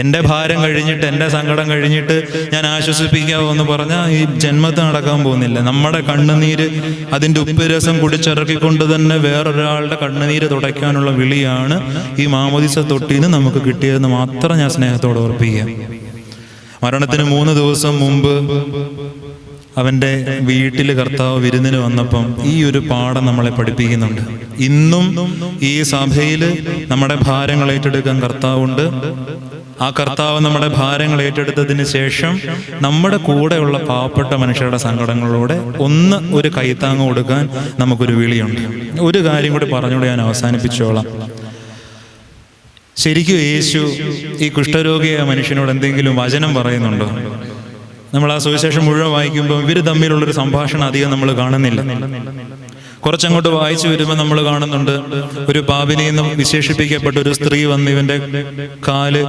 എൻ്റെ ഭാരം കഴിഞ്ഞിട്ട്, എൻ്റെ സങ്കടം കഴിഞ്ഞിട്ട് ഞാൻ ആശ്വസിപ്പിക്കാവോ എന്ന് പറഞ്ഞാൽ ഈ ജന്മത്തെ നടക്കാൻ പോകുന്നില്ല. നമ്മുടെ കണ്ണുനീര് അതിൻ്റെ ഉപ്പുരസം കുടിച്ചിറക്കിക്കൊണ്ട് തന്നെ വേറൊരാളുടെ കണ്ണുനീര് തുടയ്ക്കാനുള്ള വിളിയാണ് ഈ മാമോദിസ തൊട്ടീന്ന് നമുക്ക് കിട്ടിയതെന്ന് മാത്രം ഞാൻ സ്നേഹത്തോടെ ഓർപ്പിക്കാം. മരണത്തിന് 3 ദിവസം മുമ്പ് അവൻ്റെ വീട്ടിൽ കർത്താവ് വിരുന്നിന് വന്നപ്പം ഈ ഒരു പാഠം നമ്മളെ പഠിപ്പിക്കുന്നുണ്ട്. ഇന്നും ഈ സഭയിൽ നമ്മുടെ ഭാരങ്ങൾ ഏറ്റെടുക്കാൻ കർത്താവുണ്ട്. ആ കർത്താവ് നമ്മുടെ ഭാരങ്ങൾ ഏറ്റെടുത്തതിന് ശേഷം നമ്മുടെ കൂടെയുള്ള പാവപ്പെട്ട മനുഷ്യരുടെ സങ്കടങ്ങളോടെ ഒരു കൈത്താങ്ങ് കൊടുക്കാൻ നമുക്കൊരു വിളിയുണ്ട്. ഒരു കാര്യം കൂടി പറഞ്ഞുകൊണ്ട് ഞാൻ അവസാനിപ്പിച്ചോളാം. ശരിക്കും യേശു ഈ കുഷ്ഠരോഗിയായ മനുഷ്യനോട് എന്തെങ്കിലും വചനം പറയുന്നുണ്ടോ? നമ്മൾ ആ സുവിശേഷം മുഴുവൻ വായിക്കുമ്പോൾ ഇവർ തമ്മിലുള്ളൊരു സംഭാഷണം അധികം നമ്മൾ കാണുന്നില്ല. കുറച്ചങ്ങോട്ട് വായിച്ചു വരുമ്പോൾ നമ്മൾ കാണുന്നുണ്ട്, ഒരു പാപിനിയെന്ന് വിശേഷിപ്പിക്കപ്പെട്ട ഒരു സ്ത്രീ വന്ന് ഇവന്റെ കാല്